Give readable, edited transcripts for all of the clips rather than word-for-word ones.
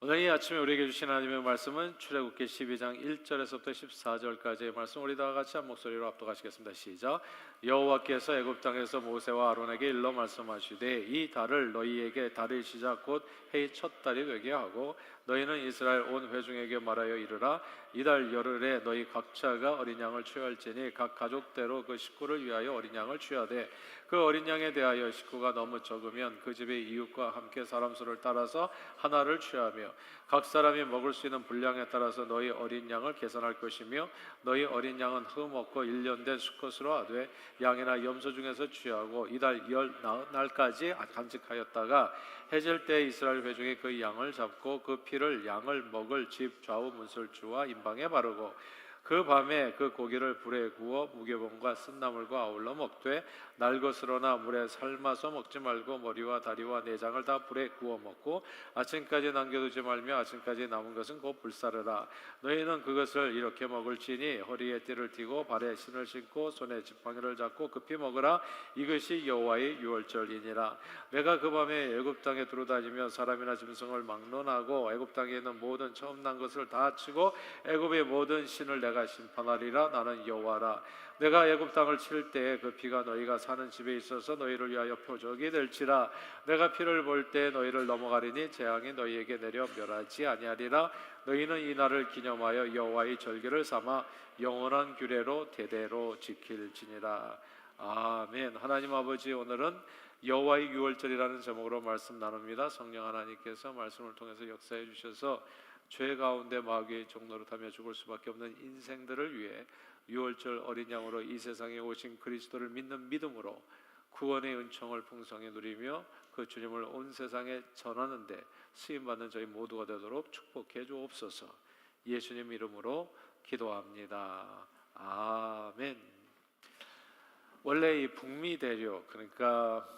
오늘 이 아침에 우리에게 주신 하나님의 말씀은 출애굽기 12장 1절에서부터 14절까지의 말씀, 우리 다 같이 한 목소리로 압독하시겠습니다. 시작. 여호와께서 애굽 땅에서 모세와 아론에게 일러 말씀하시되 이 달을 너희에게 달의 시작 곧 해의 첫 달이 되게 하고 너희는 이스라엘 온 회중에게 말하여 이르라. 이달 열흘에 너희 각자가 어린 양을 취할지니 각 가족대로 그 식구를 위하여 어린 양을 취하되 그 어린 양에 대하여 식구가 너무 적으면 그 집의 이웃과 함께 사람 수를 따라서 하나를 취하며 각 사람이 먹을 수 있는 분량에 따라서 너희 어린 양을 계산할 것이며 너희 어린 양은 흠없고 1년 된 수컷으로 하되 양이나 염소 중에서 취하고 이달 열 날까지 간직하였다가 해질 때 이스라엘 회중이 그 양을 잡고 그 피를 양을 먹을 집 좌우 문설주와 임방에 바르고 그 밤에 그 고기를 불에 구워 무교병과 쓴나물과 아울러 먹되 날 것으로나 물에 삶아서 먹지 말고 머리와 다리와 내장을 다 불에 구워 먹고 아침까지 남겨두지 말며 아침까지 남은 것은 곧 불사르라. 너희는 그것을 이렇게 먹을지니 허리에 띠를 띠고 발에 신을 신고 손에 지팡이를 잡고 급히 먹으라. 이것이 여호와의 유월절이니라. 내가 그 밤에 애굽 땅에 두루다니며 사람이나 짐승을 막론하고 애굽 땅에 있는 모든 처음 난 것을 다 치고 애굽의 모든 신을 내가 심판하리라. 나는 여호와라. 내가 애굽 땅을 칠 때에 그 피가 너희가 사는 집에 있어서 너희를 위하여 표적이 될지라. 내가 피를 볼 때 너희를 넘어가리니 재앙이 너희에게 내려 멸하지 아니하리라. 너희는 이 날을 기념하여 여호와의 절기를 삼아 영원한 규례로 대대로 지킬지니라. 아멘. 하나님 아버지, 오늘은 여호와의 유월절이라는 제목으로 말씀 나눕니다. 성령 하나님께서 말씀을 통해서 역사해 주셔서 죄 가운데 마귀의 종노릇하며 죽을 수밖에 없는 인생들을 위해 유월절 어린 양으로 이 세상에 오신 그리스도를 믿는 믿음으로 구원의 은총을 풍성히 누리며 그 주님을 온 세상에 전하는데 쓰임받는 저희 모두가 되도록 축복해 주옵소서. 예수님 이름으로 기도합니다. 아멘. 원래 이 북미 대륙, 그러니까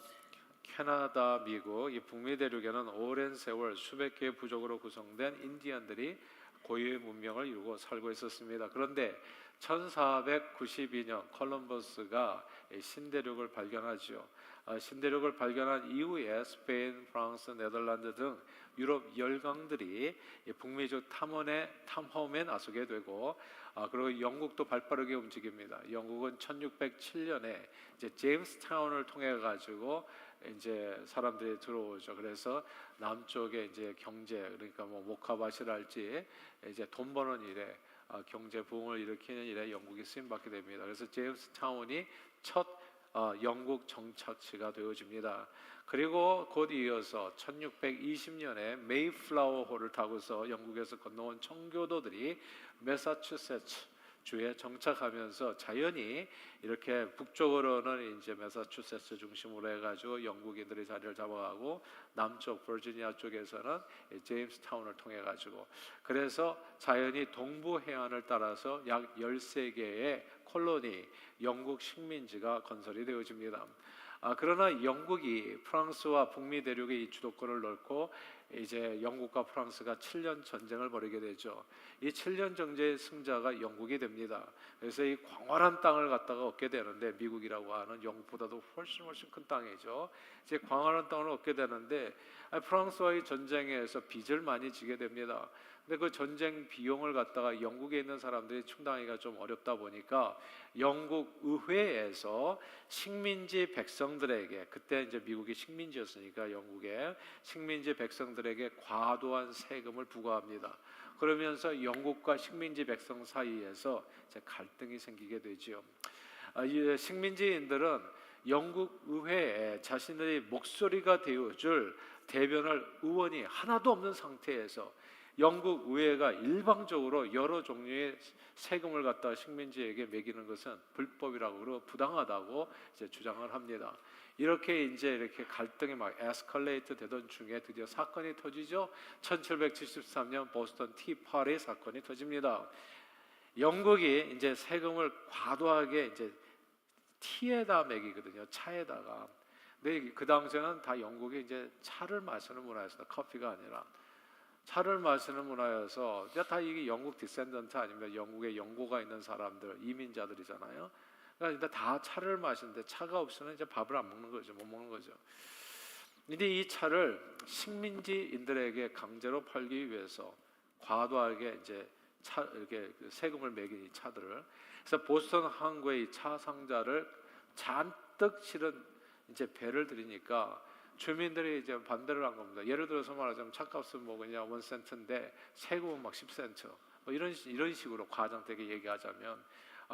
캐나다, 미국, 이 북미 대륙에는 오랜 세월 수백 개의 부족으로 구성된 인디언들이 고유의 문명을 이루고 살고 있었습니다. 그런데 1492년 콜럼버스가 신대륙을 발견하죠. 신대륙을 발견한 이후에 스페인, 프랑스, 네덜란드 등 유럽 열강들이 북미적 탐험에 나서게 되고, 그리고 영국도 발빠르게 움직입니다. 영국은 1607년에 이제 제임스타운을 통해 가지고 이제 사람들이 들어오죠. 그래서 남쪽에 이제 경제, 그러니까 뭐 모카밭이랄지 이제 돈 버는 일에 경제 부흥을 일으키는 일에 영국이 쓰임 받게 됩니다. 그래서 제임스타운이 첫 영국 정착지가 되어집니다. 그리고 곧 이어서 1620년에 메이플라워호를 타고서 영국에서 건너온 청교도들이 매사추세츠 주에 정착하면서 자연히 이렇게 북쪽으로는 이제 매사추세츠 중심으로 해가지고 영국인들이 자리를 잡아가고 남쪽 버지니아 쪽에서는 제임스타운을 통해 가지고, 그래서 자연히 동부 해안을 따라서 약 13개의 콜로니 영국 식민지가 건설이 되어집니다. 그러나 영국이 프랑스와 북미 대륙의 이 주도권을 놓고 이제 영국과 프랑스가 7년 전쟁을 벌이게 되죠. 이 7년 전쟁의 승자가 영국이 됩니다. 그래서 이 광활한 땅을 갖다가 얻게 되는데, 미국이라고 하는 영국보다도 훨씬 큰 땅이죠. 이제 광활한 땅을 얻게 되는데 프랑스와의 전쟁에서 빚을 많이 지게 됩니다. 근데 그 전쟁 비용을 갖다가 영국에 있는 사람들이 충당하기가 좀 어렵다 보니까 영국 의회에서 식민지 백성들에게, 그때 이제 미국이 식민지였으니까 영국의 식민지 백성들에게 과도한 세금을 부과합니다. 그러면서 영국과 식민지 백성 사이에서 이제 갈등이 생기게 되지요. 이 식민지인들은 영국 의회에 자신들의 목소리가 되어줄 대변할 의원이 하나도 없는 상태에서 영국 의회가 일방적으로 여러 종류의 세금을 갖다 식민지에게 매기는 것은 불법이라고, 그리고 부당하다고 이제 주장을 합니다. 이렇게 갈등이 막 에스컬레이트 되던 중에 드디어 사건이 터지죠. 1773년 보스턴 티파리 사건이 터집니다. 영국이 이제 세금을 과도하게 이제 티에다 매기거든요. 차에다가. 근데 그 당시에는 다 영국이 이제 차를 마시는 문화였어요. 커피가 아니라. 차를 마시는 문화여서 다 이게 영국 디센던트 아니면 영국에 영고가 있는 사람들, 근데 이 차를 식민지인들에게 강제로 팔기 위해서 과도하게 이제 이렇게 세금을 매긴 이 차들을, 그래서 보스턴 항구에 이 차 상자를 잔뜩 실은 이제 배를 들이니까 주민들이 이제 반대를 한 겁니다. 예를 들어서 말하자면 차값은 뭐 그냥 1센트인데 세금은 막 10센트, 뭐 이런 식으로 과장되게 얘기하자면,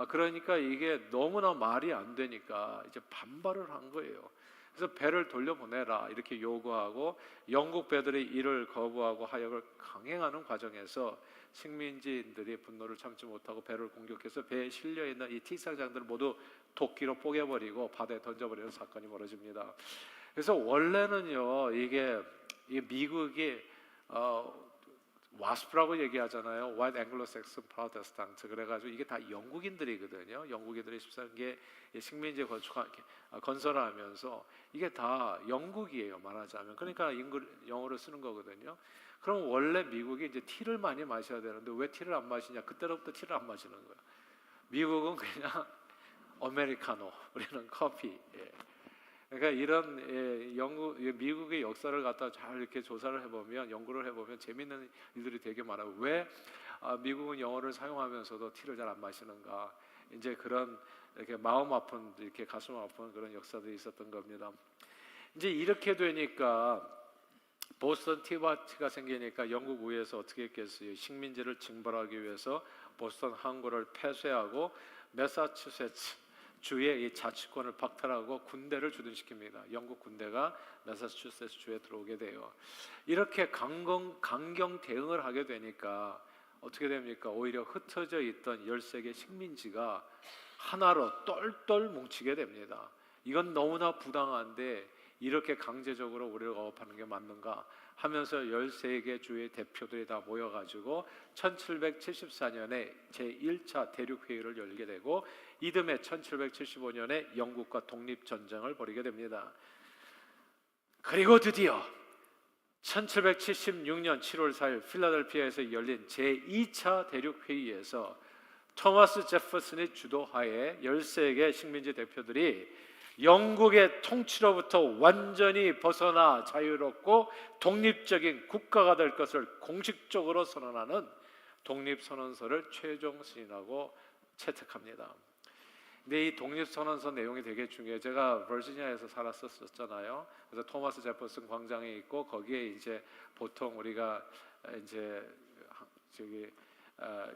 그러니까 이게 너무나 말이 안 되니까 이제 반발을 한 거예요. 그래서 배를 돌려보내라 이렇게 요구하고, 영국 배들이 이를 거부하고 하역을 강행하는 과정에서 식민지인들이 분노를 참지 못하고 배를 공격해서 배에 실려 있는 이 틱상장들을 모두 도끼로 뽀개버리고 바다에 던져버리는 사건이 벌어집니다. 그래서 원래는요, 이게 미국이 와스프라고 얘기하잖아요. White Anglo-Saxon Protestant. 그래가지고 이게 다 영국인들이거든요. 영국인들이 13개 식민지 건설을 하면서 이게 다 영국이에요, 말하자면. 그러니까 영어로 쓰는 거거든요. 그럼 원래 미국이 이제 티를 많이 마셔야 되는데 왜 티를 안 마시냐? 그때로부터 티를 안 마시는 거예요. 미국은 그냥 아메리카노, 우리는 커피. 그러니까 이런 미국의 역사를 갖다 잘 이렇게 조사를 해보면, 연구를 해보면 재밌는 일들이 되게 많아요. 왜 미국은 영어를 사용하면서도 티를 잘 안 마시는가? 이제 그런 이렇게 마음 아픈, 이렇게 가슴 아픈 그런 역사들이 있었던 겁니다. 이제 이렇게 되니까 보스턴 티파티가 생기니까 영국 의회에서 어떻게 했겠어요? 식민지를 징벌하기 위해서 보스턴 항구를 폐쇄하고 매사추세츠 주의 이 자치권을 박탈하고 군대를 주둔시킵니다. 영국 군대가 매사추세츠 주에 들어오게 돼요. 이렇게 강경 대응을 하게 되니까 어떻게 됩니까? 오히려 흩어져 있던 13개 식민지가 하나로 똘똘 뭉치게 됩니다. 이건 너무나 부당한데 이렇게 강제적으로 우리를 억압하는 게 맞는가 하면서 13개 주의 대표들이 다 모여가지고 1774년에 제1차 대륙회의를 열게 되고, 이듬해 1775년에 영국과 독립전쟁을 벌이게 됩니다. 그리고 드디어 1776년 7월 4일 필라델피아에서 열린 제2차 대륙회의에서 토마스 제퍼슨의 주도하에 13개 식민지 대표들이 영국의 통치로부터 완전히 벗어나 자유롭고 독립적인 국가가 될 것을 공식적으로 선언하는 독립선언서를 최종 승인하고 채택합니다. 근데 이 독립선언서 내용이 되게 중요해요. 제가 버지니아에서 살았었잖아요. 그래서 토마스 제퍼슨 광장에 있고, 거기에 이제 보통 우리가 이제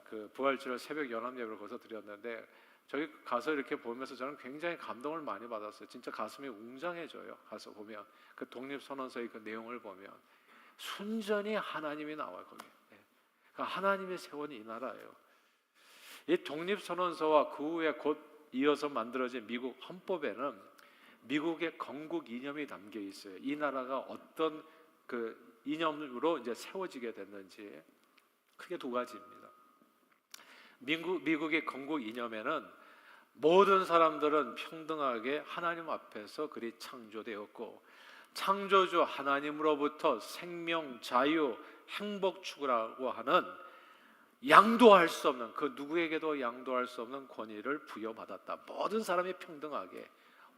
그 부활절 새벽 연합 예배를 거기서 드렸는데, 저기 가서 이렇게 보면서 저는 굉장히 감동을 많이 받았어요. 진짜 가슴이 웅장해져요. 가서 보면 그 독립선언서의 그 내용을 보면 순전히 하나님이 나와요, 거기에. 그러니까 하나님이 세운 이 나라예요. 이 독립선언서와 그 후에 곧 이어서 만들어진 미국 헌법에는 미국의 건국 이념이 담겨 있어요. 이 나라가 어떤 그 이념으로 이제 세워지게 됐는지 크게 두 가지입니다. 미국의 건국 이념에는 모든 사람들은 평등하게 하나님 앞에서 그리 창조되었고, 창조주 하나님으로부터 생명, 자유, 행복 추구라고 하는 양도할 수 없는, 그 누구에게도 양도할 수 없는 권위를 부여받았다. 모든 사람이 평등하게,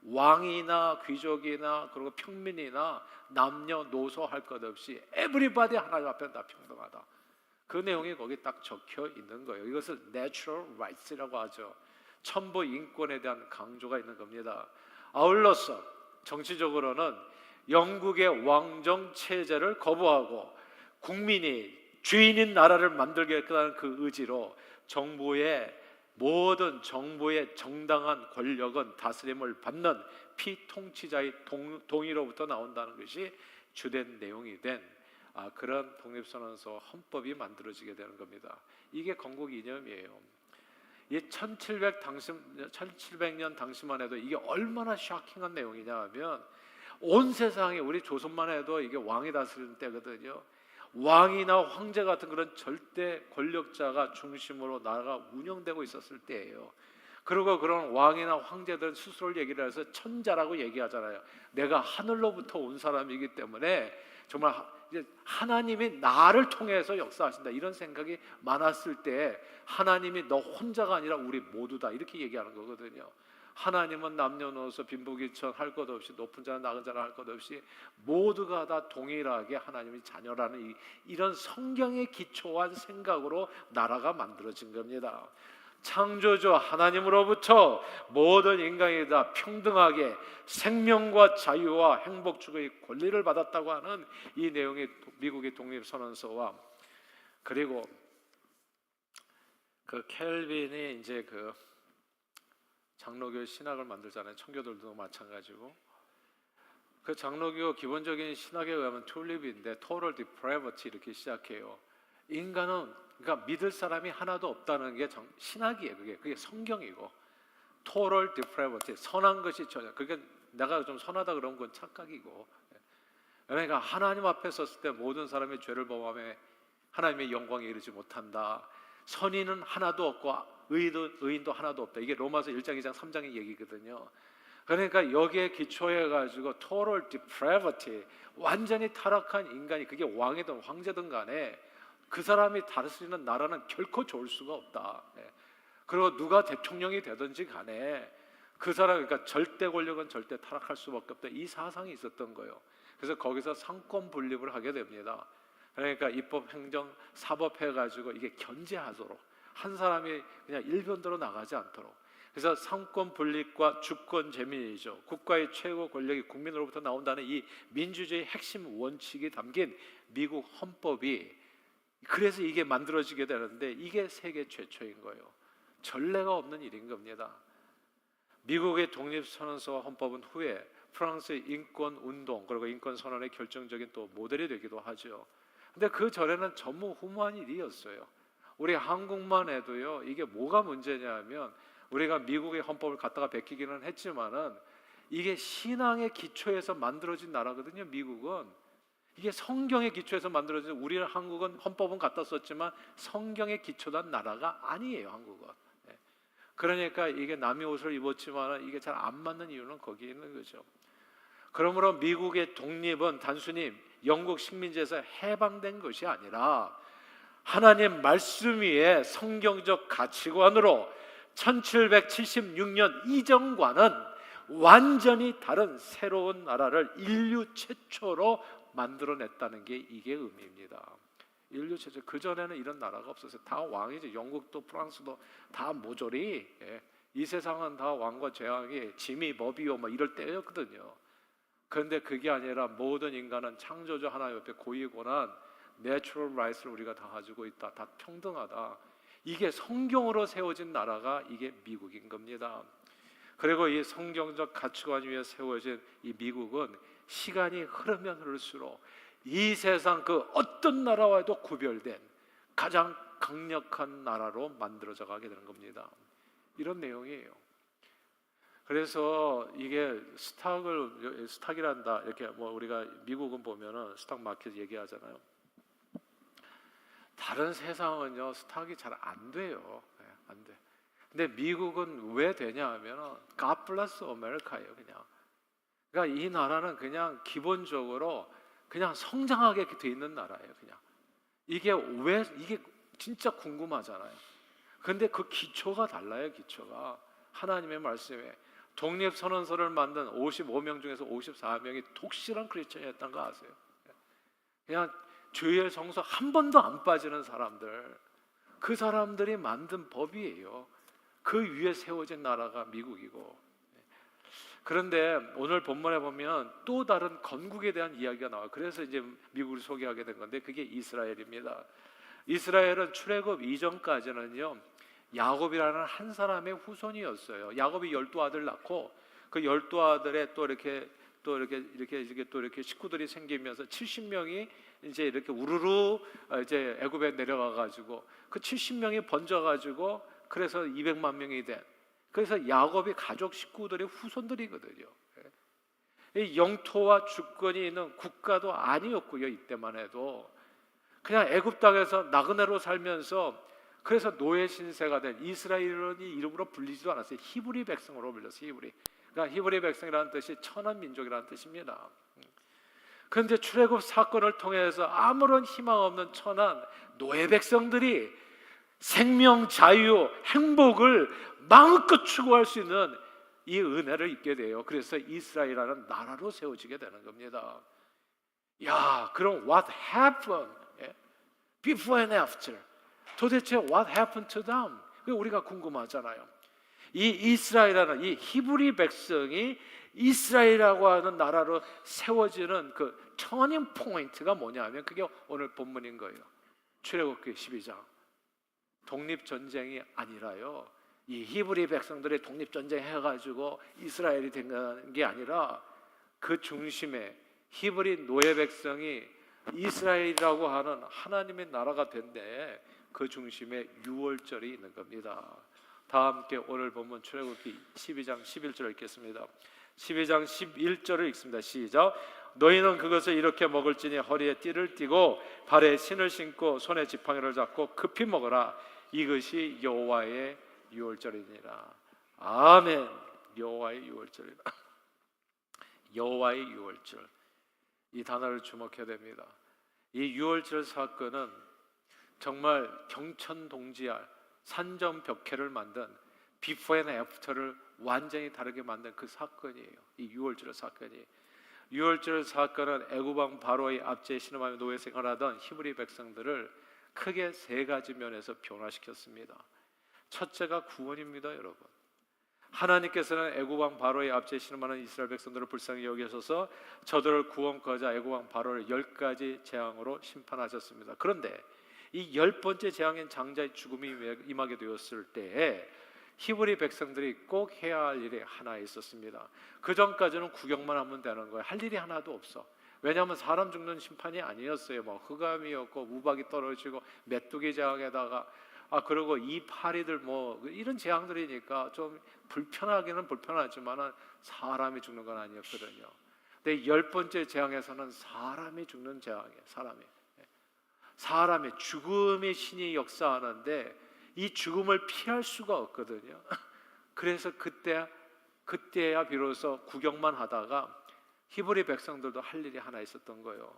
왕이나 귀족이나 그리고 평민이나 남녀노소 할 것 없이 에브리바디 하나님 앞에 다 평등하다. 그 내용이 거기 딱 적혀 있는 거예요. 이것을 natural rights라고 하죠. 천부 인권에 대한 강조가 있는 겁니다. 아울러서 정치적으로는 영국의 왕정 체제를 거부하고 국민이 주인인 나라를 만들겠다는 그 의지로 모든 정부의 정당한 권력은 다스림을 받는 피통치자의 동의로부터 나온다는 것이 주된 내용이 된 그런 독립선언서 헌법이 만들어지게 되는 겁니다. 이게 건국 이념이에요. 이 1700년 당시만 해도 이게 얼마나 쇼킹한 내용이냐 하면, 온 세상에 우리 조선만 해도 이게 왕이 다스리는 때거든요. 왕이나 황제 같은 그런 절대 권력자가 중심으로 나라가 운영되고 있었을 때예요. 그리고 그런 왕이나 황제들은 스스로 얘기를 해서 천자라고 얘기하잖아요. 내가 하늘로부터 온 사람이기 때문에 정말 이제 하나님이 나를 통해서 역사하신다, 이런 생각이 많았을 때 하나님이 너 혼자가 아니라 우리 모두다 이렇게 얘기하는 거거든요. 하나님은 남녀노소 빈부귀천 할 것 없이 높은 자나 낮은 자나 할 것 없이 모두가 다 동일하게 하나님의 자녀라는 이런 성경의 기초한 생각으로 나라가 만들어진 겁니다. 창조주 하나님으로부터 모든 인간이 다 평등하게 생명과 자유와 행복 추구의 권리를 받았다고 하는 이 내용의 미국의 독립선언서와, 그리고 그 켈빈이 이제 그 장로교 신학을 만들잖아요. 청교도들도 마찬가지고. 그 장로교 기본적인 신학에 의하면 툴립인데 total depravity 이렇게 시작해요. 인간은 그러니까 믿을 사람이 하나도 없다는 게 신학이에요. 그게 성경이고, total depravity 선한 것이 전혀, 그게 내가 좀 선하다 그런 건 착각이고, 그러니까 하나님 앞에 섰을 때 모든 사람이 죄를 범하며 하나님의 영광에 이르지 못한다. 선인은 하나도 없고 의인도 하나도 없다. 이게 로마서 1장 2장 3장의 얘기거든요. 그러니까 여기에 기초해 가지고 total depravity, 완전히 타락한 인간이, 그게 왕이든 황제든 간에 그 사람이 다스리는 나라는 결코 좋을 수가 없다. 그리고 누가 대통령이 되든지 간에 그 사람, 그러니까 절대 권력은 절대 타락할 수밖에 없다. 이 사상이 있었던 거예요. 그래서 거기서 상권 분립을 하게 됩니다. 그러니까 입법, 행정, 사법 해가지고 이게 견제하도록, 한 사람이 그냥 일변도로 나가지 않도록. 그래서 상권 분립과 주권 재민이죠. 국가의 최고 권력이 국민으로부터 나온다는 이 민주주의의 핵심 원칙이 담긴 미국 헌법이, 그래서 이게 만들어지게 되는데 이게 세계 최초인 거예요. 전례가 없는 일인 겁니다. 미국의 독립선언서와 헌법은 후에 프랑스의 인권운동 그리고 인권선언의 결정적인 또 모델이 되기도 하죠. 근데 그 전에는 전무후무한 일이었어요. 우리 한국만 해도요, 이게 뭐가 문제냐면, 우리가 미국의 헌법을 갖다가 베끼기는 했지만은 이게 신앙의 기초에서 만들어진 나라거든요. 미국은 이게 성경의 기초에서 만들어진, 우리는 한국은 헌법은 갖다 썼지만 성경의 기초단 나라가 아니에요, 한국은. 그러니까 이게 남의 옷을 입었지만 이게 잘 안 맞는 이유는 거기에 있는 거죠. 그러므로 미국의 독립은 단순히 영국 식민지에서 해방된 것이 아니라 하나님 말씀 위에 성경적 가치관으로 1776년 이전과는 완전히 다른 새로운 나라를 인류 최초로 만들어냈다는 게 이게 의미입니다. 인류 최초. 그 전에는 이런 나라가 없었어요. 다 왕이죠. 영국도 프랑스도 다 모조리. 이 세상은 다 왕과 제왕이 짐이 법이요 뭐 이럴 때였거든요. 그런데 그게 아니라 모든 인간은 창조주 하나님 옆에 고유권한 내추럴 라이트를 우리가 다 가지고 있다. 다 평등하다. 이게 성경으로 세워진 나라가 이게 미국인 겁니다. 그리고 이 성경적 가치관 위에 세워진 이 미국은 시간이 흐르면 흐를수록 이 세상 그 어떤 나라와도 구별된 가장 강력한 나라로 만들어져 가게 되는 겁니다. 이런 내용이에요. 그래서 이게 스탁이란다 이렇게 뭐 우리가 미국은 보면은 스탁 마켓 얘기하잖아요. 다른 세상은요 스탁이 잘 안 돼요. 안 돼. 근데 미국은 왜 되냐 하면은 God bless America예요. 그냥. 그러니까 이 나라는 그냥 기본적으로 그냥 성장하게 돼 있는 나라예요. 그냥. 이게 왜, 이게 진짜 궁금하잖아요. 그런데 그 기초가 달라요. 기초가 하나님의 말씀에. 독립선언서를 만든 55명 중에서 54명이 독실한 크리스천이었던 거 아세요? 그냥 주일 성서 한 번도 안 빠지는 사람들, 그 사람들이 만든 법이에요. 그 위에 세워진 나라가 미국이고. 그런데 오늘 본문에 보면 또 다른 건국에 대한 이야기가 나와요. 그래서 이제 미국을 소개하게 된 건데 그게 이스라엘입니다. 이스라엘은 출애굽 이전까지는요 야곱이라는 한 사람의 후손이었어요. 야곱이 12아들 낳고 그 12아들의 또 이렇게 식구들이 생기면서 70명이 이제 이렇게 우르르 이제 애굽에 내려가 가지고 그 70명이 번져 가지고 그래서 200만 명이 된, 그래서 야곱이 가족 식구들의 후손들이거든요. 이 영토와 주권이 있는 국가도 아니었고요. 이때만 해도 그냥 애굽 땅에서 나그네로 살면서 그래서 노예 신세가 된 이스라엘이 이름으로 불리지도 않았어요. 히브리 백성으로 불렸어요. 그러니까 히브리 백성이라는 뜻이 천한 민족이라는 뜻입니다. 그런데 출애굽 사건을 통해서 아무런 희망 없는 천한 노예 백성들이 생명, 자유, 행복을 마음껏 추구할 수 있는 이 은혜를 입게 돼요. 그래서 이스라엘이라는 나라로 세워지게 되는 겁니다. 야, 그럼 what happened? Before and after. 도대체 what happened to them? 우리가 궁금하잖아요. 이 이스라엘이라는 이 히브리 백성이 이스라엘이라고 하는 나라로 세워지는 그 터닝 포인트가 뭐냐면 그게 오늘 본문인 거예요. 출애굽기 12장. 독립전쟁이 아니라요, 이 히브리 백성들이 독립전쟁 해가지고 이스라엘이 된 게 아니라 그 중심에 히브리 노예 백성이 이스라엘이라고 하는 하나님의 나라가 된데 그 중심에 유월절이 있는 겁니다. 다 함께 오늘 본문 출애굽기 12장 11절을 읽겠습니다. 12장 11절을 읽습니다. 시작. 너희는 그것을 이렇게 먹을지니 허리에 띠를 띠고 발에 신을 신고 손에 지팡이를 잡고 급히 먹으라. 이것이 여호와의 유월절이니라. 아멘. 여호와의 유월절이다. 여호와의 유월절, 이 단어를 주목해야 됩니다. 이 유월절 사건은 정말 경천동지할 산정벽해를 만든 비포 앤 애프터를 완전히 다르게 만든 그 사건이에요. 이 유월절 사건이. 유월절 사건은 애굽왕 바로의 압제에 신음하며 노예 생활하던 히브리 백성들을 크게 세 가지 면에서 변화시켰습니다. 첫째가 구원입니다, 여러분. 하나님께서는 애굽왕 바로의 압제에 신음하는 이스라엘 백성들을 불쌍히 여기셔서 저들을 구원하고자 애굽왕 바로를 10가지 재앙으로 심판하셨습니다. 그런데 이 10번째 재앙인 장자의 죽음이 임하게 되었을 때에 히브리 백성들이 꼭 해야 할 일이 하나 있었습니다. 그 전까지는 구경만 하면 되는 거예요. 할 일이 하나도 없어. 왜냐하면 사람 죽는 심판이 아니었어요. 뭐 흑암이었고 우박이 떨어지고 메뚜기 재앙에다가 그리고 이 파리들 뭐 이런 재앙들이니까 좀 불편하기는 불편하지만은 사람이 죽는 건 아니었거든요. 근데 10번째 재앙에서는 사람이 죽는 재앙이에요. 사람의 죽음의 신이 역사하는데 이 죽음을 피할 수가 없거든요. 그래서 그때야 비로소 구경만 하다가 히브리 백성들도 할 일이 하나 있었던 거예요.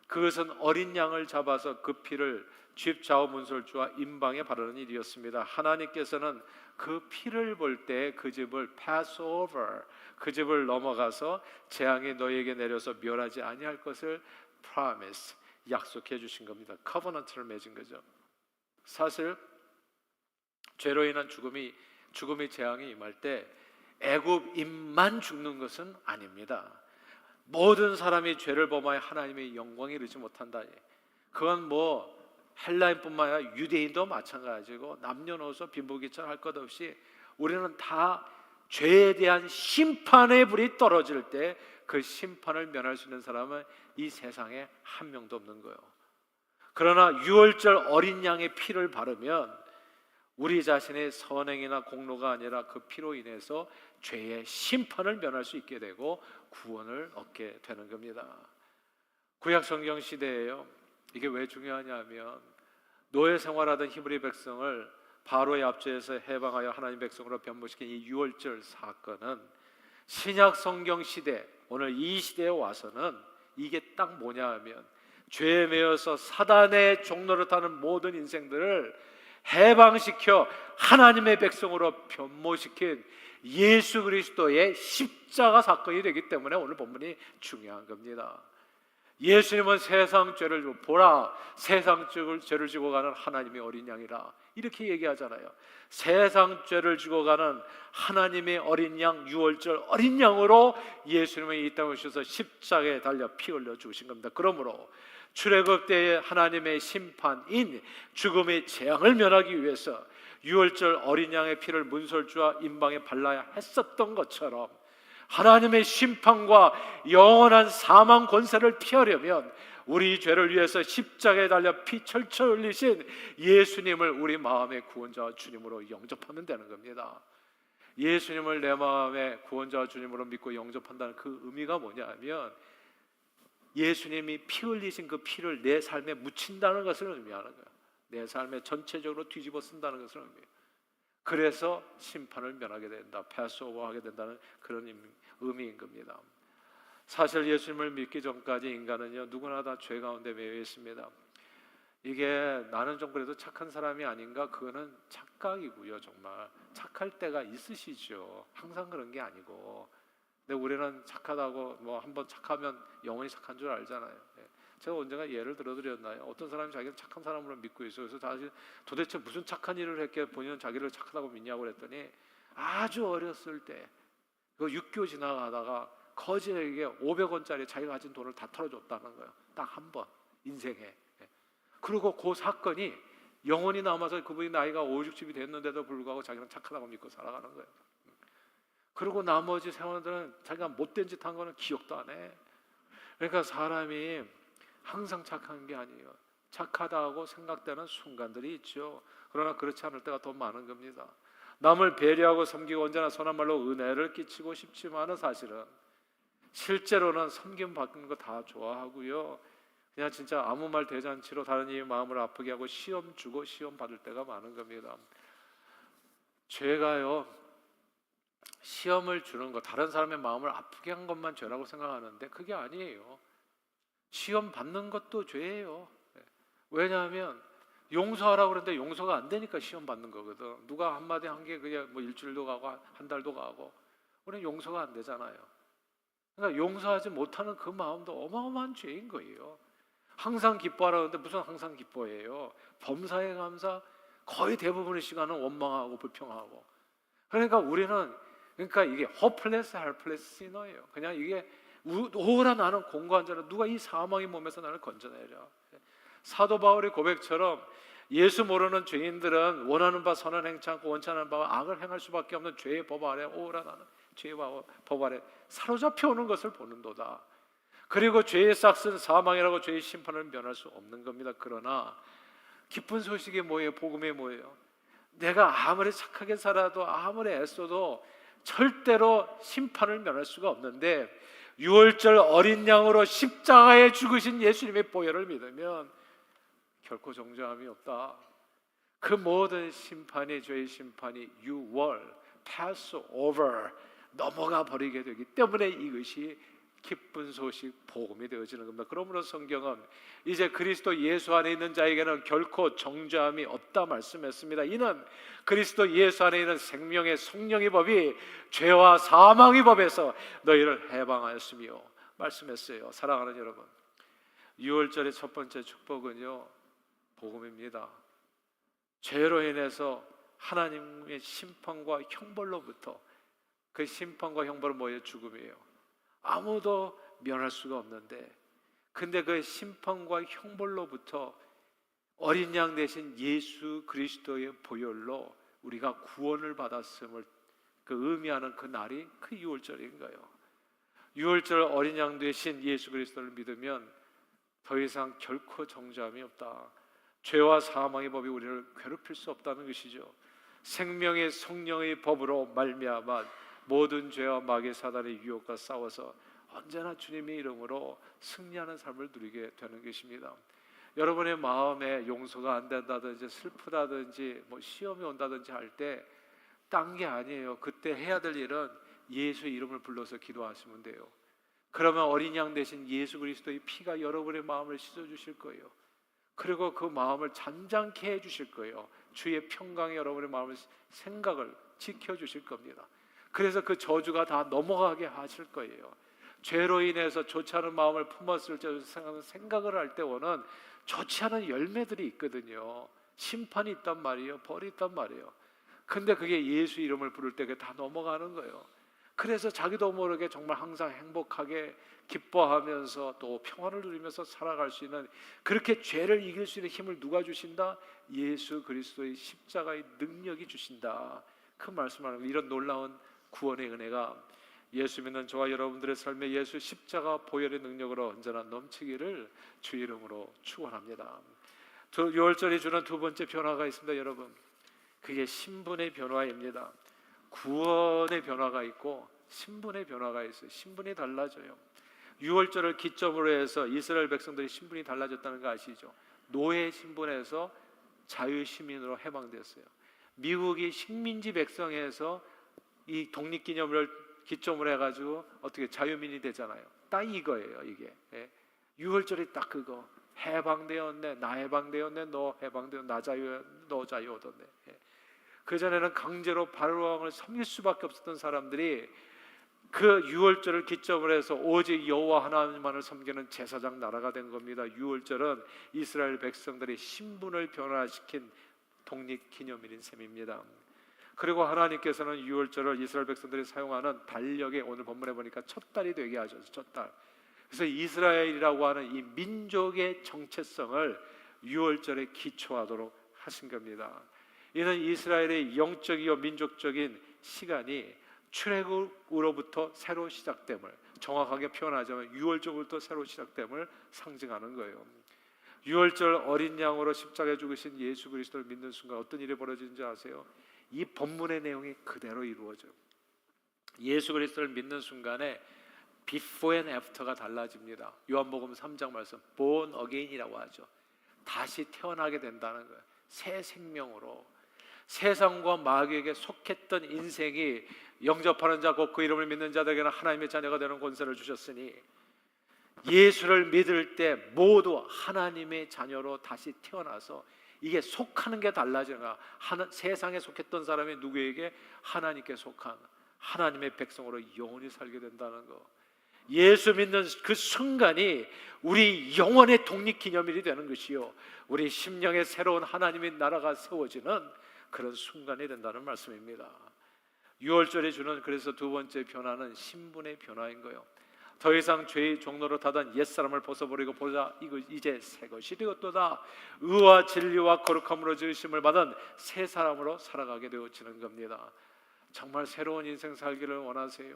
그것은 어린 양을 잡아서 그 피를 집 좌우 문설주와 임방에 바르는 일이었습니다. 하나님께서는 그 피를 볼 때 그 집을 pass over, 그 집을 넘어가서 재앙이 너희에게 내려서 멸하지 아니할 것을 promise, 약속해 주신 겁니다. covenant를 맺은 거죠. 사실 죄로 인한 죽음의 재앙이 임할 때 애굽인만 죽는 것은 아닙니다. 모든 사람이 죄를 범하여 하나님의 영광에 이르지 못한다. 그건 뭐 헬라인뿐만 아니라 유대인도 마찬가지고 남녀노소 빈부귀천 할 것 없이 우리는 다 죄에 대한 심판의 불이 떨어질 때 그 심판을 면할 수 있는 사람은 이 세상에 한 명도 없는 거예요. 그러나 유월절 어린 양의 피를 바르면 우리 자신의 선행이나 공로가 아니라 그 피로 인해서 죄의 심판을 면할 수 있게 되고 구원을 얻게 되는 겁니다. 구약 성경 시대에요, 이게 왜 중요하냐면 노예 생활하던 히브리 백성을 바로의 압제에서 해방하여 하나님 백성으로 변모시킨 이 유월절 사건은 신약 성경 시대, 오늘 이 시대에 와서는 이게 딱 뭐냐 하면 죄에 매여서 사단의 종로를 타는 모든 인생들을 해방시켜 하나님의 백성으로 변모시킨 예수 그리스도의 십자가 사건이 되기 때문에 오늘 본문이 중요한 겁니다. 예수님은 세상 죄를 지고 보라, 세상 죄를 지고 가는 하나님의 어린 양이라 이렇게 얘기하잖아요. 세상 죄를 지고 가는 하나님의 어린 양, 유월절 어린 양으로 예수님은 이 땅에 오셔서 십자가에 달려 피 흘려 죽으신 겁니다. 그러므로 출애굽 때의 하나님의 심판인 죽음의 재앙을 면하기 위해서 유월절 어린 양의 피를 문설주와 임방에 발라야 했었던 것처럼 하나님의 심판과 영원한 사망 권세를 피하려면 우리 죄를 위해서 십자가에 달려 피 철철 흘리신 예수님을 우리 마음의 구원자와 주님으로 영접하면 되는 겁니다. 예수님을 내 마음의 구원자와 주님으로 믿고 영접한다는 그 의미가 뭐냐 하면 예수님이 피 흘리신 그 피를 내 삶에 묻힌다는 것을 의미하는 거예요. 내 삶에 전체적으로 뒤집어 쓴다는 것을 의미해요. 그래서 심판을 면하게 된다, 패스오버하게 된다는 그런 의미인 겁니다. 사실 예수님을 믿기 전까지 인간은요 누구나 다 죄 가운데 매여 있습니다. 이게 나는 좀 그래도 착한 사람이 아닌가, 그거는 착각이고요. 정말 착할 때가 있으시죠. 항상 그런 게 아니고. 근데 우리는 착하다고 뭐 한번 착하면 영원히 착한 줄 알잖아요. 예. 제가 언젠가 예를 들어드렸나요? 어떤 사람이 자기는 착한 사람으로 믿고 있어요. 그래서 사실 도대체 무슨 착한 일을 했기에 본인은 자기를 착하다고 믿냐고 그랬더니, 아주 어렸을 때 그 육교 지나가다가 거지에게 500원짜리 자기가 가진 돈을 다 털어줬다는 거예요. 딱 한 번 인생에. 예. 그리고 그 사건이 영원히 남아서 그분이 나이가 5, 60이 됐는데도 불구하고 자기는 착하다고 믿고 살아가는 거예요. 그리고 나머지 세월들은 자기가 못된 짓 한 거는 기억도 안 해. 그러니까 사람이 항상 착한 게 아니에요. 착하다고 생각되는 순간들이 있죠. 그러나 그렇지 않을 때가 더 많은 겁니다. 남을 배려하고 섬기고 언제나 선한 말로 은혜를 끼치고 싶지만은 사실은 실제로는 섬김 받는 거 다 좋아하고요. 그냥 진짜 아무 말 대잔치로 다른 이의 마음을 아프게 하고 시험 주고 시험 받을 때가 많은 겁니다. 죄가요, 시험을 주는 거, 다른 사람의 마음을 아프게 한 것만 죄라고 생각하는데 그게 아니에요. 시험 받는 것도 죄예요. 왜냐하면 용서하라고 그러는데 용서가 안 되니까 시험 받는 거거든. 누가 한마디 한 게 그냥 뭐 일주일도 가고 한 달도 가고, 우리는 용서가 안 되잖아요. 그러니까 용서하지 못하는 그 마음도 어마어마한 죄인 거예요. 항상 기뻐하라는데 무슨 항상 기뻐해요. 범사에 감사, 거의 대부분의 시간은 원망하고 불평하고. 그러니까 우리는, 그러니까 이게 hopeless, helpless sinner예요. 그냥 이게 오라 나는 공고한 자라, 누가 이 사망의 몸에서 나를 건져내려. 사도 바울의 고백처럼 예수 모르는 죄인들은 원하는 바 선을 행치 않고 원치 않은 바와 악을 행할 수밖에 없는 죄의 법 아래 오라 나는 죄의 법 아래 사로잡혀 오는 것을 보는도다. 그리고 죄의 싹은 사망이라고 죄의 심판을 면할 수 없는 겁니다. 그러나 기쁜 소식이 뭐예요? 복음이 뭐예요? 내가 아무리 착하게 살아도 아무리 애써도 절대로 심판을 면할 수가 없는데, 유월절 어린 양으로 십자가에 죽으신 예수님의 보혈을 믿으면 결코 정죄함이 없다. 그 모든 심판이, 죄의 심판이 유월, pass over, 넘어가 버리게 되기 때문에 이것이 기쁜 소식, 복음이 되어지는 겁니다. 그러므로 성경은 이제 그리스도 예수 안에 있는 자에게는 결코 정죄함이 없다 말씀했습니다. 이는 그리스도 예수 안에 있는 생명의 성령의 법이 죄와 사망의 법에서 너희를 해방하였으며 말씀했어요. 사랑하는 여러분, 6월절의 첫 번째 축복은요, 복음입니다. 죄로 인해서 하나님의 심판과 형벌로부터, 그 심판과 형벌은 뭐예요? 죽음이에요. 아무도 면할 수가 없는데, 근데 그 심판과 형벌로부터 어린 양 대신 예수 그리스도의 보혈로 우리가 구원을 받았음을 그 의미하는 그 날이 그 6월절인 거예요. 6월절 어린 양 대신 예수 그리스도를 믿으면 더 이상 결코 정죄함이 없다. 죄와 사망의 법이 우리를 괴롭힐 수 없다는 것이죠. 생명의 성령의 법으로 말미암아 모든 죄와 마귀 사단의 유혹과 싸워서 언제나 주님의 이름으로 승리하는 삶을 누리게 되는 것입니다. 여러분의 마음에 용서가 안 된다든지 슬프다든지 뭐 시험이 온다든지 할 때 딴 게 아니에요. 그때 해야 될 일은 예수의 이름을 불러서 기도하시면 돼요. 그러면 어린 양 대신 예수 그리스도의 피가 여러분의 마음을 씻어주실 거예요. 그리고 그 마음을 잔잔케 해주실 거예요. 주의 평강이 여러분의 마음을, 생각을 지켜주실 겁니다. 그래서 그 저주가 다 넘어가게 하실 거예요. 죄로 인해서 좋지 않은 마음을 품었을 때 생각을 할 때 오는 좋지 않은 열매들이 있거든요. 심판이 있단 말이에요. 벌이 있단 말이에요. 근데 그게 예수 이름을 부를 때 그게 다 넘어가는 거예요. 그래서 자기도 모르게 정말 항상 행복하게 기뻐하면서 또 평안을 누리면서 살아갈 수 있는, 그렇게 죄를 이길 수 있는 힘을 누가 주신다? 예수 그리스도의 십자가의 능력이 주신다. 그 말씀하는 이런 놀라운 구원의 은혜가 예수 믿는 저와 여러분들의 삶에 예수 십자가 보혈의 능력으로 언제나 넘치기를 주 이름으로 축원합니다. 6월절이 주는 두 번째 변화가 있습니다. 여러분, 그게 신분의 변화입니다. 구원의 변화가 있고 신분의 변화가 있어요. 신분이 달라져요. 6월절을 기점으로 해서 이스라엘 백성들의 신분이 달라졌다는 거 아시죠? 노예 신분에서 자유시민으로 해방됐어요. 미국이 식민지 백성에서 이 독립기념을 기점으로 해가지고 어떻게 자유민이 되잖아요. 딱 이거예요. 이게 6월절이 딱 그거. 해방되었네, 나 해방되었네, 너 해방되었네, 나 자유, 너 자유 얻었네. 그전에는 강제로 바로왕을 섬길 수밖에 없었던 사람들이 그 유월절을 기점으로 해서 오직 여호와 하나님만을 섬기는 제사장 나라가 된 겁니다. 유월절은 이스라엘 백성들의 신분을 변화시킨 독립기념일인 셈입니다. 그리고 하나님께서는 유월절을 이스라엘 백성들이 사용하는 달력에 오늘 본문에 보니까 첫 달이 되게 하셔서 첫 달. 그래서 이스라엘이라고 하는 이 민족의 정체성을 유월절에 기초하도록 하신 겁니다. 이는 이스라엘의 영적이요 민족적인 시간이 출애굽으로부터 새로 시작됨을, 정확하게 표현하자면 유월절부터 새로 시작됨을 상징하는 거예요. 유월절 어린 양으로 십자가에 죽으신 예수 그리스도를 믿는 순간 어떤 일이 벌어지는지 아세요? 이 본문의 내용이 그대로 이루어져요. 예수 그리스도를 믿는 순간에 before and after가 달라집니다. 요한복음 3장 말씀 born again이라고 하죠. 다시 태어나게 된다는 거예요. 새 생명으로. 세상과 마귀에게 속했던 인생이 영접하는 자 곧 그 이름을 믿는 자들에게는 하나님의 자녀가 되는 권세를 주셨으니 예수를 믿을 때 모두 하나님의 자녀로 다시 태어나서 이게 속하는 게 달라지는 거야. 세상에 속했던 사람이 누구에게? 하나님께 속한 하나님의 백성으로 영원히 살게 된다는 거. 예수 믿는 그 순간이 우리 영원의 독립기념일이 되는 것이요, 우리 심령의 새로운 하나님의 나라가 세워지는 그런 순간이 된다는 말씀입니다. 유월절이 주는 그래서 두 번째 변화는 신분의 변화인 거예요. 더 이상 죄의 종로로 타던 옛사람을 벗어버리고 보자 이거 이제 새 것이 되었도다. 의와 진리와 거룩함으로 지으심을 받은 새 사람으로 살아가게 되어지는 겁니다. 정말 새로운 인생 살기를 원하세요?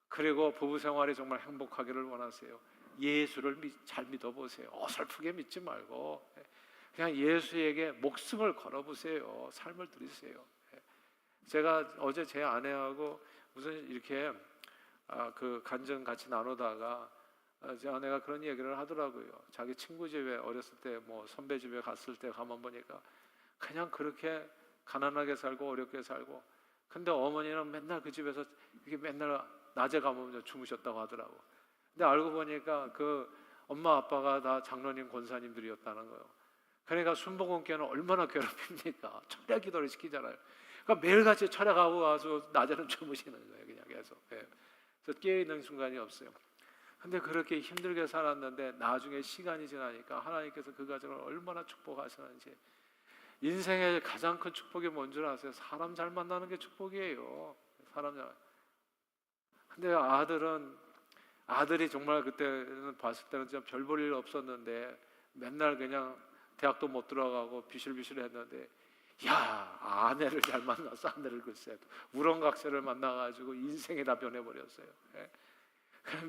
그리고 부부 생활이 정말 행복하기를 원하세요? 예수를 잘 믿어보세요. 어설프게 믿지 말고 그냥 예수에게 목숨을 걸어보세요. 삶을 드리세요. 제가 어제 제 아내하고 무슨 이렇게 그 간증 같이 나누다가 제 아내가 그런 얘기를 하더라고요. 자기 친구 집에 어렸을 때 뭐 선배 집에 갔을 때 가만 보니까 그냥 그렇게 가난하게 살고 어렵게 살고, 근데 어머니는 맨날 그 집에서 이렇게 맨날 낮에 가면 주무셨다고 하더라고. 근데 알고 보니까 그 엄마 아빠가 다 장로님 권사님들이었다는 거예요. 그러니까 순복음교회는 얼마나 괴롭힙니까? 철야 기도를 시키잖아요. 그러니까 매일같이 철야하고 와서 낮에는 주무시는 거예요. 그냥 계속. 그래서 깨어있는 순간이 없어요. 근데 그렇게 힘들게 살았는데 나중에 시간이 지나니까 하나님께서 그 가정을 얼마나 축복하시는지. 인생의 가장 큰 축복이 뭔 줄 아세요? 사람 잘 만나는 게 축복이에요. 사람 잘. 근데 아들이 정말 그때는 봤을 때는 진짜 별 볼 일 없었는데 맨날 그냥 대학도 못 들어가고 비실비실했는데, 야, 아내를 잘 만나서 아내를 글쎄 우렁각세를 만나가지고 인생이 다 변해버렸어요.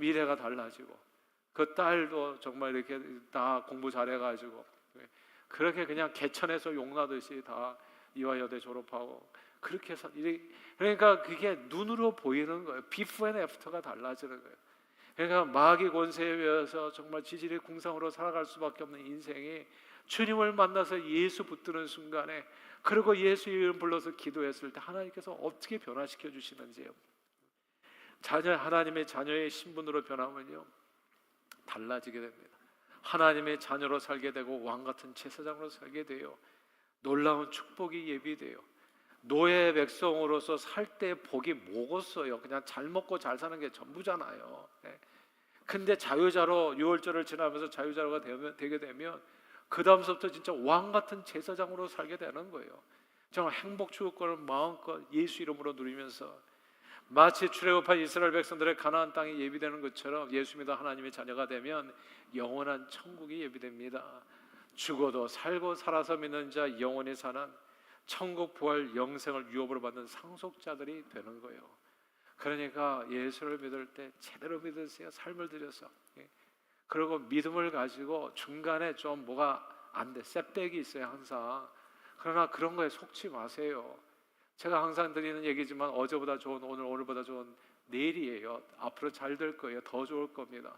미래가 달라지고 그 딸도 정말 이렇게 다 공부 잘해가지고 그렇게 그냥 개천에서 용나듯이 다 이화여대 졸업하고 그렇게 해서 그러니까 그게 눈으로 보이는 거예요. 비포 앤 애프터가 달라지는 거예요. 그러니까 마귀 권세에 의해서 정말 지질의 궁상으로 살아갈 수밖에 없는 인생이 주님을 만나서 예수 붙드는 순간에, 그리고 예수 이름 불러서 기도했을 때 하나님께서 어떻게 변화시켜 주시는지요. 하나님의 자녀의 신분으로 변하면요 달라지게 됩니다. 하나님의 자녀로 살게 되고 왕같은 제사장으로 살게 돼요. 놀라운 축복이 예비돼요. 노예 백성으로서 살 때 복이 뭐겠어요? 그냥 잘 먹고 잘 사는 게 전부잖아요. 근데 자유자로 유월절을 지나면서 자유자로가 되게 되면 그 다음부터 진짜 왕같은 제사장으로 살게 되는 거예요. 정말 행복 추구권을 마음껏 예수 이름으로 누리면서 마치 출애굽한 이스라엘 백성들의 가나안 땅이 예비되는 것처럼 예수 믿어 하나님의 자녀가 되면 영원한 천국이 예비됩니다. 죽어도 살고 살아서 믿는 자 영원히 사는 천국 부활 영생을 유업으로 받는 상속자들이 되는 거예요. 그러니까 예수를 믿을 때 제대로 믿으세요. 삶을 들여서. 그리고 믿음을 가지고 중간에 좀 뭐가 안 돼, 셋백이 있어요 항상. 그러나 그런 거에 속지 마세요. 제가 항상 드리는 얘기지만 어제보다 좋은 오늘, 오늘보다 좋은 내일이에요. 앞으로 잘 될 거예요. 더 좋을 겁니다.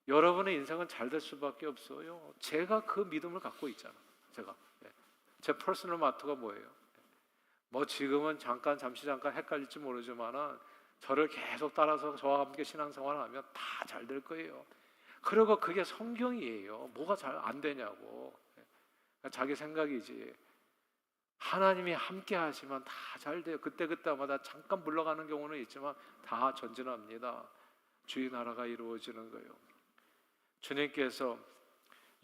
여러분의 인생은 잘 될 수밖에 없어요. 제가 그 믿음을 갖고 있잖아요. 제 퍼스널 마토가 뭐예요? 뭐 지금은 잠시 헷갈릴지 모르지만은 저를 계속 따라서 저와 함께 신앙생활을 하면 다 잘 될 거예요. 그리고 그게 성경이에요. 뭐가 잘 안 되냐고. 자기 생각이지. 하나님이 함께 하시면 다 잘 돼요. 그때그때마다 잠깐 물러가는 경우는 있지만 다 전진합니다. 주의 나라가 이루어지는 거예요. 주님께서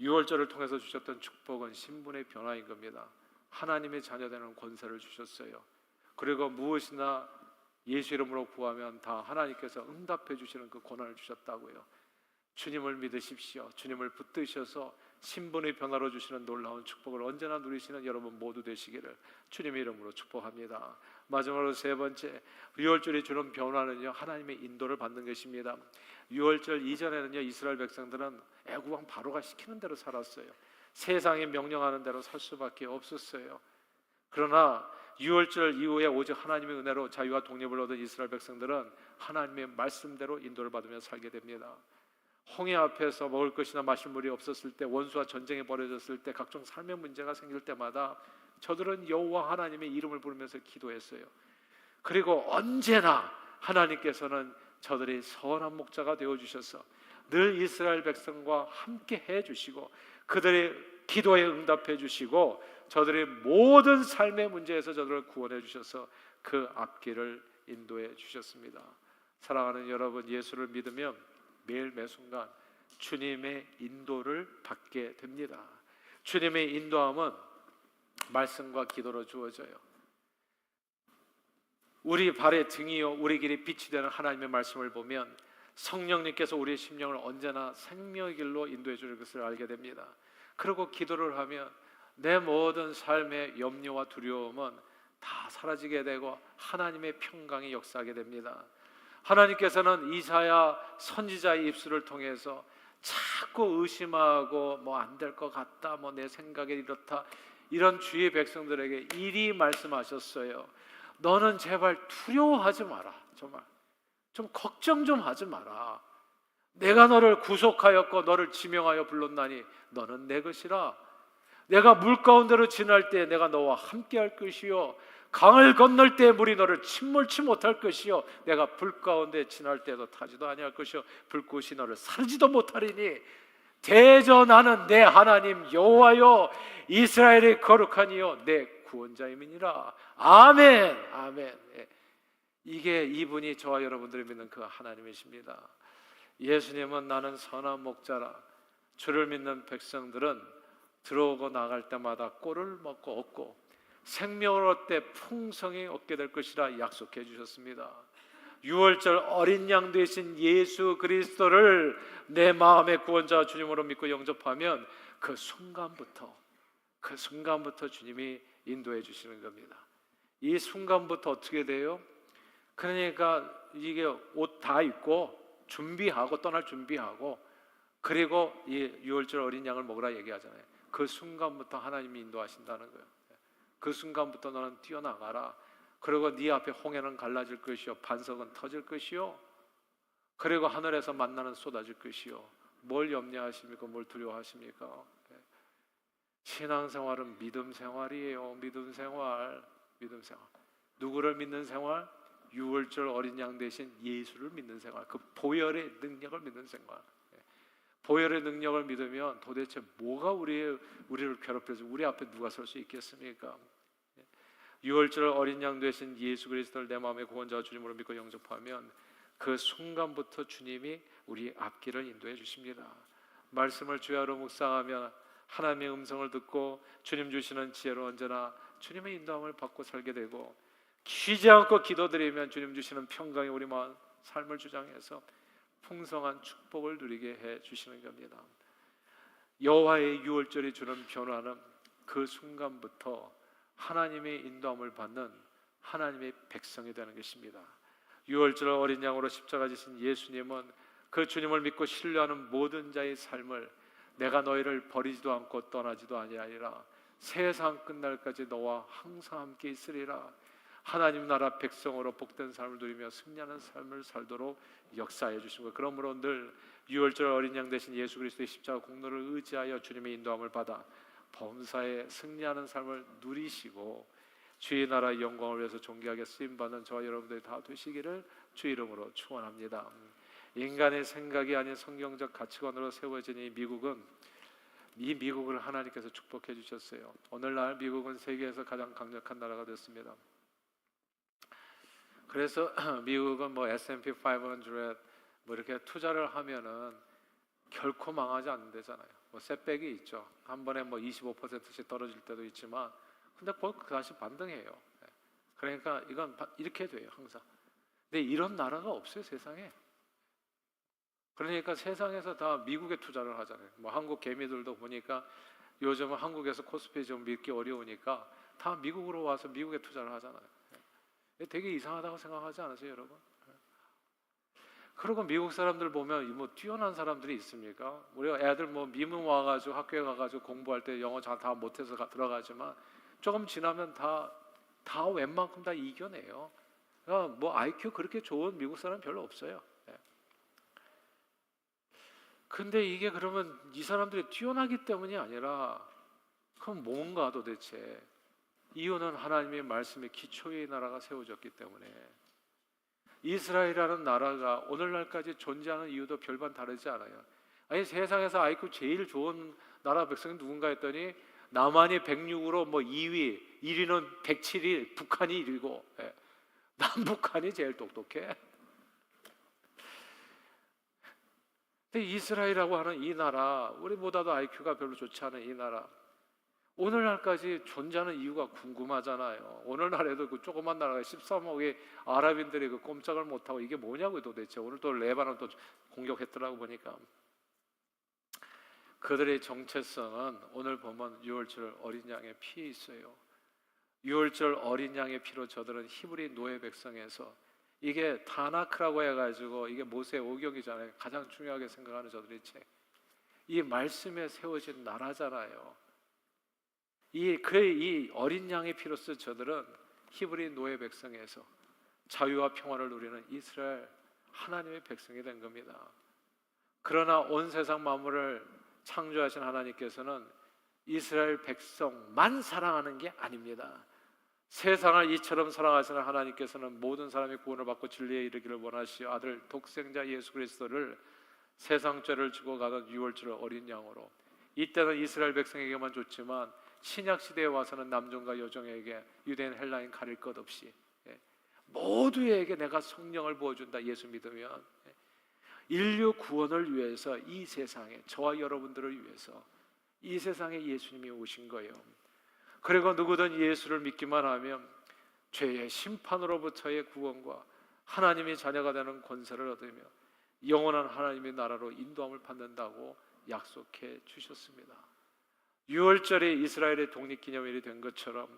유월절을 통해서 주셨던 축복은 신분의 변화인 겁니다. 하나님의 자녀되는 권세를 주셨어요. 그리고 무엇이나 예수 이름으로 구하면 다 하나님께서 응답해 주시는 그 권한을 주셨다고요. 주님을 믿으십시오. 주님을 붙드셔서 신분의 변화로 주시는 놀라운 축복을 언제나 누리시는 여러분 모두 되시기를 주님의 이름으로 축복합니다. 마지막으로 세 번째, 유월절이 주는 변화는요, 하나님의 인도를 받는 것입니다. 유월절 이전에는요, 이스라엘 백성들은 애국왕 바로가 시키는 대로 살았어요. 세상이 명령하는 대로 살 수밖에 없었어요. 그러나 유월절 이후에 오직 하나님의 은혜로 자유와 독립을 얻은 이스라엘 백성들은 하나님의 말씀대로 인도를 받으며 살게 됩니다. 홍해 앞에서 먹을 것이나 마실 물이 없었을 때, 원수와 전쟁이 벌어졌을 때, 각종 삶의 문제가 생길 때마다 저들은 여호와 하나님의 이름을 부르면서 기도했어요. 그리고 언제나 하나님께서는 저들이 선한 목자가 되어주셔서 늘 이스라엘 백성과 함께 해주시고 그들의 기도에 응답해 주시고 저들의 모든 삶의 문제에서 저들을 구원해 주셔서 그 앞길을 인도해 주셨습니다. 사랑하는 여러분, 예수를 믿으면 매일 매순간 주님의 인도를 받게 됩니다. 주님의 인도함은 말씀과 기도로 주어져요. 우리 발의 등이요 우리 길이 빛이 되는 하나님의 말씀을 보면 성령님께서 우리의 심령을 언제나 생명의 길로 인도해 주는 것을 알게 됩니다. 그리고 기도를 하면 내 모든 삶의 염려와 두려움은 다 사라지게 되고 하나님의 평강이 역사하게 됩니다. 하나님께서는 이사야 선지자의 입술을 통해서 자꾸 의심하고 뭐 안 될 것 같다, 뭐 내 생각에 이렇다, 이런 주의 백성들에게 이리 말씀하셨어요. 너는 제발 두려워하지 마라. 정말 좀 걱정 좀 하지 마라. 내가 너를 구속하였고 너를 지명하여 불렀나니 너는 내 것이라. 내가 물 가운데로 지날 때 내가 너와 함께 할 것이요 강을 건널 때 물이 너를 침몰치 못할 것이요 내가 불 가운데 지날 때도 타지도 아니할 것이요 불꽃이 너를 사르지도 못하리니 대전하는 내 하나님 여호와여 이스라엘의 거룩한 이여 내 구원자임이니라. 아멘. 아멘. 이게 이분이 저와 여러분들이 믿는 그 하나님이십니다. 예수님은 나는 선한 목자라. 주를 믿는 백성들은 들어오고 나갈 때마다 꼴을 먹고 얻고 생명을 얻되 풍성히 얻게 될 것이라 약속해 주셨습니다. 유월절 어린 양 되신 예수 그리스도를 내 마음의 구원자 주님으로 믿고 영접하면 그 순간부터 주님이 인도해 주시는 겁니다. 이 순간부터 어떻게 돼요? 그러니까 이게 옷 다 입고 준비하고 떠날 준비하고 그리고 이 유월절 어린 양을 먹으라 얘기하잖아요. 그 순간부터 하나님이 인도하신다는 거예요. 그 순간부터 너는 뛰어나가라. 그리고 네 앞에 홍해는 갈라질 것이요 반석은 터질 것이요 그리고 하늘에서 만나는 쏟아질 것이요 뭘 염려하십니까? 뭘 두려워하십니까? 신앙생활은 믿음 생활이에요. 믿음 생활. 누구를 믿는 생활? 유월절 어린 양 대신 예수를 믿는 생활. 그 보혈의 능력을 믿는 생활. 보혈의 능력을 믿으면 도대체 뭐가 우리를 괴롭혀서 우리 앞에 누가 설 수 있겠습니까? 유월절 어린 양 되신 예수 그리스도를 내 마음의 구원자 주님으로 믿고 영접하면 그 순간부터 주님이 우리 앞길을 인도해 주십니다. 말씀을 주야로 묵상하면 하나님의 음성을 듣고 주님 주시는 지혜로 언제나 주님의 인도함을 받고 살게 되고 쉬지 않고 기도드리면 주님 주시는 평강이 우리 마음 삶을 주장해서 풍성한 축복을 누리게 해 주시는 겁니다. 여호와의 유월절이 주는 변화는 그 순간부터 하나님의 인도함을 받는 하나님의 백성이 되는 것입니다. 유월절 어린 양으로 십자가 지신 예수님은 그 주님을 믿고 신뢰하는 모든 자의 삶을 내가 너희를 버리지도 않고 떠나지도 아니하리라. 세상 끝날까지 너와 항상 함께 있으리라. 하나님 나라 백성으로 복된 삶을 누리며 승리하는 삶을 살도록 역사해 주신 것. 그러므로 늘 유월절 어린 양 되신 예수 그리스도의 십자가 공로를 의지하여 주님의 인도함을 받아 범사에 승리하는 삶을 누리시고 주의 나라의 영광을 위해서 존귀하게 쓰임받는 저와 여러분들이 다 되시기를 주 이름으로 축원합니다. 인간의 생각이 아닌 성경적 가치관으로 세워진 이 미국을 하나님께서 축복해 주셨어요. 오늘날 미국은 세계에서 가장 강력한 나라가 됐습니다. 그래서 미국은 뭐 S&P 500 뭐 이렇게 투자를 하면은 결코 망하지 않는다잖아요. 뭐 셋백이 있죠. 한 번에 뭐 25%씩 떨어질 때도 있지만, 근데 곧 다시 반등해요. 그러니까 이건 이렇게 돼요, 항상. 근데 이런 나라가 없어요, 세상에. 그러니까 세상에서 다 미국에 투자를 하잖아요. 뭐 한국 개미들도 보니까 요즘은 한국에서 코스피 좀 믿기 어려우니까 다 미국으로 와서 미국에 투자를 하잖아요. 되게 이상하다고 생각하지 않으세요, 여러분? 그리고 미국 사람들 보면 뭐 뛰어난 사람들이 있습니까? 우리가 애들 뭐 미문 와가지고 학교에 가가지고 공부할 때 영어 잘 다 못해서 들어가지만 조금 지나면 다 웬만큼 다 이겨내요. 그러니까 뭐 IQ 그렇게 좋은 미국 사람 별로 없어요. 근데 이게 그러면 이 사람들이 뛰어나기 때문이 아니라 그럼 뭔가 도대체 이유는 하나님의 말씀의 기초의 나라가 세워졌기 때문에 이스라엘이라는 나라가 오늘날까지 존재하는 이유도 별반 다르지 않아요. 아니 세상에서 IQ 제일 좋은 나라 백성이 누군가 했더니 남한이 106으로 뭐 2위, 1위는 107이 북한이 1위고 남북한이 제일 똑똑해. 근데 이스라엘이라고 하는 이 나라, 우리보다도 IQ가 별로 좋지 않은 이 나라, 오늘날까지 존재하는 이유가 궁금하잖아요. 오늘날에도 그 조그만 나라가 13억의 아랍인들이 그 꼼짝을 못하고 이게 뭐냐고요 도대체. 오늘 또 레바논 또 공격했더라고 보니까. 그들의 정체성은 오늘 보면 유월절 어린 양의 피에 있어요. 유월절 어린 양의 피로 저들은 히브리 노예 백성에서, 이게 타나크라고 해가지고 이게 모세 오경이잖아요. 가장 중요하게 생각하는 저들의 책. 이 말씀에 세워진 나라잖아요. 이 어린 양의 피로써 저들은 히브리 노예 백성에서 자유와 평화를 누리는 이스라엘 하나님의 백성이 된 겁니다. 그러나 온 세상 만물을 창조하신 하나님께서는 이스라엘 백성만 사랑하는 게 아닙니다. 세상을 이처럼 사랑하시는 하나님께서는 모든 사람이 구원을 받고 진리에 이르기를 원하시어 아들 독생자 예수 그리스도를 세상 죄를 지고 가던 유월절 어린 양으로, 이때는 이스라엘 백성에게만 줬지만 신약 시대에 와서는 남종과 여종에게 유대인 헬라인 가릴 것 없이 모두에게 내가 성령을 부어준다. 예수 믿으면 인류 구원을 위해서 이 세상에, 저와 여러분들을 위해서 이 세상에 예수님이 오신 거예요. 그리고 누구든 예수를 믿기만 하면 죄의 심판으로부터의 구원과 하나님의 자녀가 되는 권세를 얻으며 영원한 하나님의 나라로 인도함을 받는다고 약속해 주셨습니다. 6월절이 이스라엘의 독립기념일이 된 것처럼,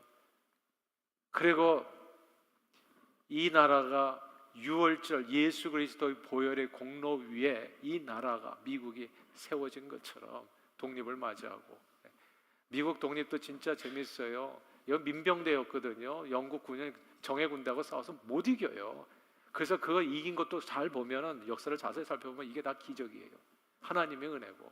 그리고 이 나라가 6월절 예수 그리스도의 보혈의 공로 위에 이 나라가, 미국이 세워진 것처럼 독립을 맞이하고, 미국 독립도 진짜 재밌어요. 이거 민병대였거든요. 영국 군은 정예군대하고 싸워서 못 이겨요. 그래서 그거 이긴 것도 잘 보면은, 역사를 자세히 살펴보면 이게 다 기적이에요. 하나님의 은혜고.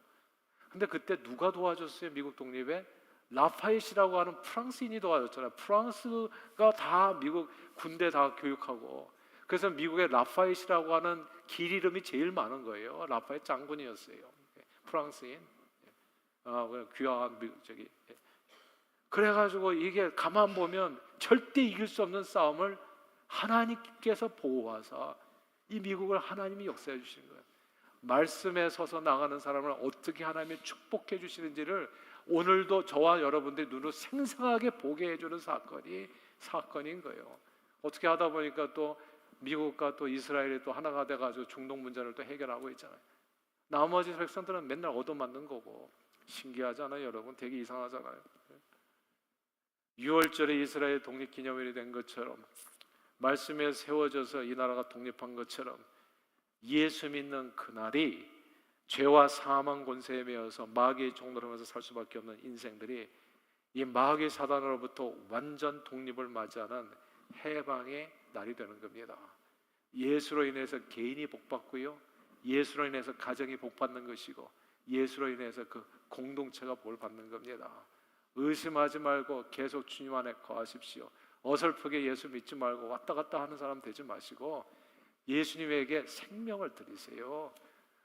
근데 그때 누가 도와줬어요? 미국 독립에? 라파엣이라고 하는 프랑스인이 도와줬잖아요. 프랑스가 다 미국 군대 다 교육하고, 그래서 미국의 라파엣이라고 하는 길 이름이 제일 많은 거예요. 라파엣 장군이었어요. 프랑스인. 귀화한 저기. 그래가지고 이게 가만 보면 절대 이길 수 없는 싸움을 하나님께서 보호하사 이 미국을 하나님이 역사해 주신 거예요. 말씀에 서서 나가는 사람을 어떻게 하나님이 축복해 주시는지를 오늘도 저와 여러분들이 눈으로 생생하게 보게 해주는 사건인 거예요. 어떻게 하다 보니까 또 미국과 또 이스라엘이 또 하나가 돼가지고 중동 문제를 또 해결하고 있잖아요. 나머지 백성들은 맨날 얻어맞는 거고. 신기하잖아요, 여러분. 되게 이상하잖아요. 6월절에 이스라엘 독립기념일이 된 것처럼, 말씀에 세워져서 이 나라가 독립한 것처럼, 예수 믿는 그날이 죄와 사망 권세에 매여서 마귀의 종노를 하면서 살 수밖에 없는 인생들이 이 마귀 사단으로부터 완전 독립을 맞이하는 해방의 날이 되는 겁니다. 예수로 인해서 개인이 복받고요, 예수로 인해서 가정이 복받는 것이고, 예수로 인해서 그 공동체가 복 받는 겁니다. 의심하지 말고 계속 주님 안에 거하십시오. 어설프게 예수 믿지 말고 왔다 갔다 하는 사람 되지 마시고 예수님에게 생명을 드리세요.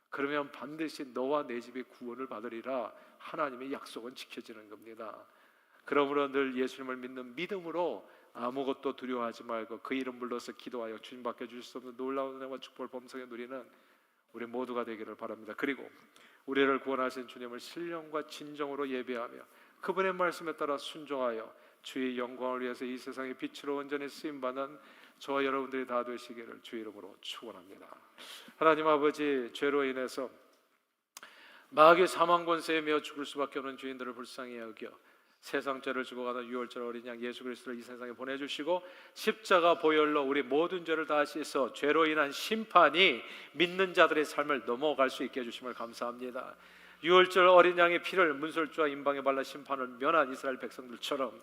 그러면 반드시 너와 내 집이 구원을 받으리라. 하나님의 약속은 지켜지는 겁니다. 그러므로 늘 예수님을 믿는 믿음으로 아무것도 두려워하지 말고 그 이름 불러서 기도하여 주님밖에 주실 수 없는 놀라운 은혜와 축복을 범상에 누리는 우리 모두가 되기를 바랍니다. 그리고 우리를 구원하신 주님을 신령과 진정으로 예배하며 그분의 말씀에 따라 순종하여 주의 영광을 위해서 이 세상의 빛으로 온전히 쓰임받는 저와 여러분들이 다 되시기를 주의 이름으로 축원합니다. 하나님 아버지, 죄로 인해서 마귀의 사망 권세에 매어 죽을 수밖에 없는 죄인들을 불쌍히 여겨 세상 죄를 지고 가는 유월절 어린 양 예수 그리스도를 이 세상에 보내주시고 십자가 보혈로 우리 모든 죄를 다 씻어 죄로 인한 심판이 믿는 자들의 삶을 넘어갈 수 있게 해주심을 감사합니다. 유월절 어린 양의 피를 문설주와 임방에 발라 심판을 면한 이스라엘 백성들처럼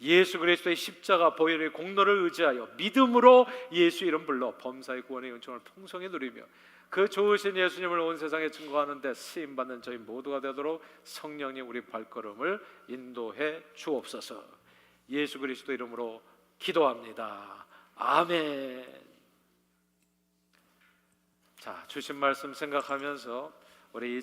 예수 그리스도의 십자가 보혈의 공로를 의지하여 믿음으로 예수 이름 불러 범사의 구원의 은총을 풍성히 누리며 그 좋으신 예수님을 온 세상에 증거하는 데 쓰임받는 저희 모두가 되도록 성령님 우리 발걸음을 인도해 주옵소서. 예수 그리스도 이름으로 기도합니다. 아멘. 자, 주신 말씀 생각하면서 우리